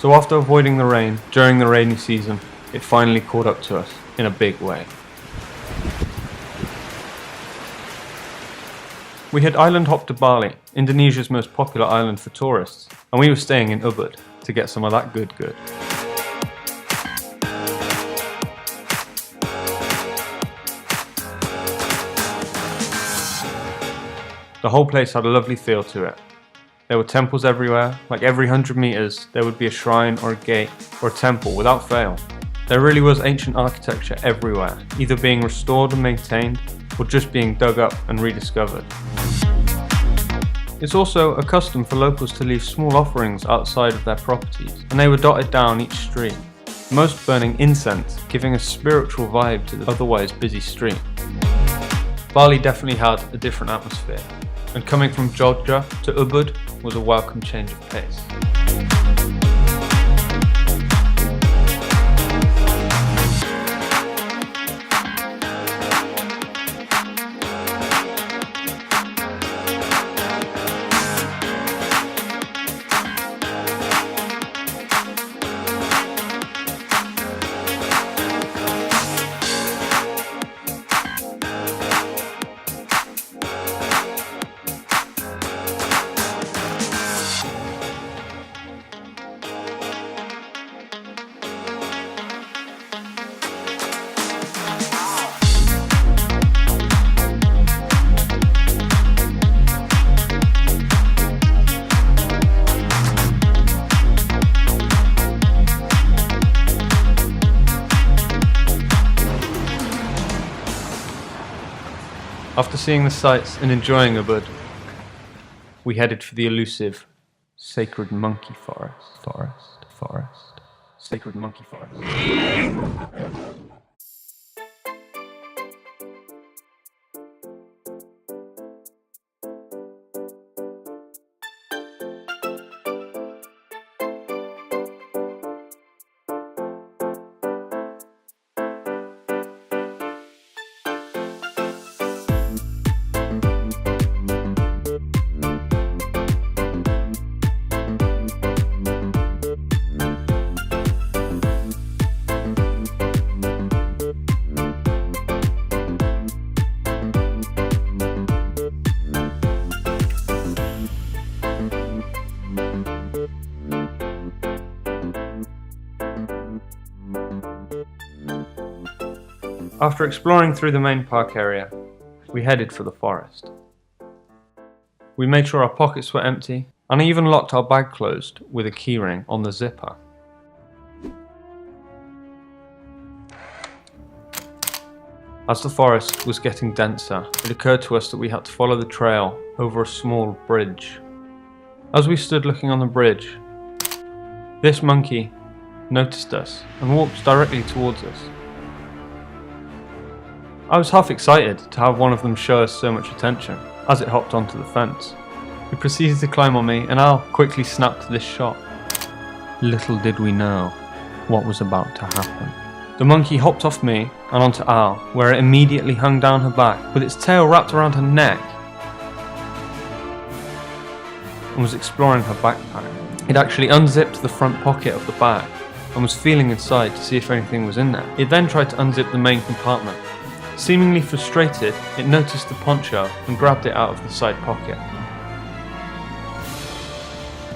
So after avoiding the rain during the rainy season, it finally caught up to us in a big way. We had island hopped to Bali, Indonesia's most popular island for tourists, and we were staying in Ubud to get some of that good. The whole place had a lovely feel to it. There were temples everywhere. Like every 100 meters there would be a shrine or a gate or a temple without fail. There really was ancient architecture everywhere, either being restored and maintained or just being dug up and rediscovered. It's also a custom for locals to leave small offerings outside of their properties, and they were dotted down each street, most burning incense, giving a spiritual vibe to the otherwise busy street. Bali definitely had a different atmosphere, and coming from Jogja to Ubud was a welcome change of pace. After seeing the sights and enjoying Ubud, we headed for the elusive sacred monkey forest. Sacred monkey forest. After exploring through the main park area, we headed for the forest. We made sure our pockets were empty, and I even locked our bag closed with a keyring on the zipper. As the forest was getting denser, it occurred to us that we had to follow the trail over a small bridge. As we stood looking on the bridge, this monkey noticed us and walked directly towards us. I was half excited to have one of them show us so much attention as it hopped onto the fence. It proceeded to climb on me, and Al quickly snapped this shot. Little did we know what was about to happen. The monkey hopped off me and onto Al, where it immediately hung down her back with its tail wrapped around her neck and was exploring her backpack. It actually unzipped the front pocket of the bag and was feeling inside to see if anything was in there. It then tried to unzip the main compartment. Seemingly frustrated, it noticed the poncho and grabbed it out of the side pocket.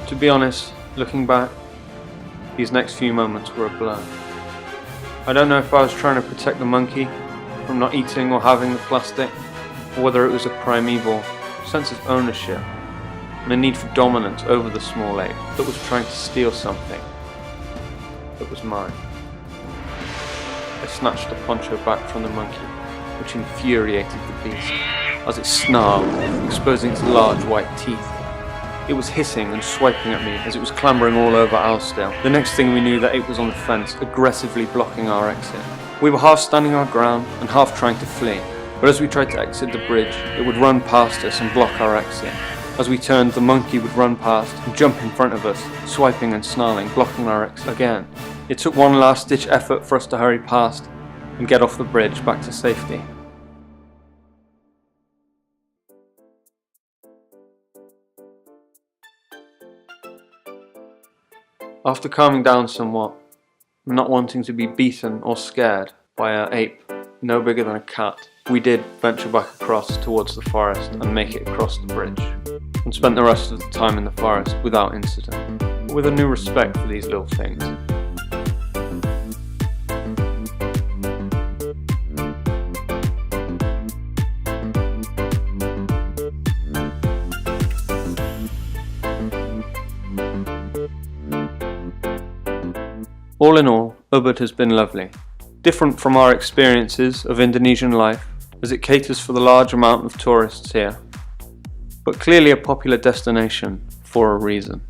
To be honest, looking back, these next few moments were a blur. I don't know if I was trying to protect the monkey from not eating or having the plastic, or whether it was a primeval sense of ownership and a need for dominance over the small ape that was trying to steal something that was mine. I snatched the poncho back from the monkey, which infuriated the beast as it snarled, exposing its large white teeth. It was hissing and swiping at me as it was clambering all over Al still. The next thing we knew, that ape was on the fence, aggressively blocking our exit. We were half standing our ground and half trying to flee, but as we tried to exit the bridge, it would run past us and block our exit. As we turned, the monkey would run past and jump in front of us, swiping and snarling, blocking our exit again. It took one last-ditch effort for us to hurry past and get off the bridge back to safety. After calming down somewhat, not wanting to be beaten or scared by an ape no bigger than a cat, we did venture back across towards the forest and make it across the bridge, and spent the rest of the time in the forest without incident, but with a new respect for these little things. All in all, Ubud has been lovely. Different from our experiences of Indonesian life, as it caters for the large amount of tourists here, but clearly a popular destination for a reason.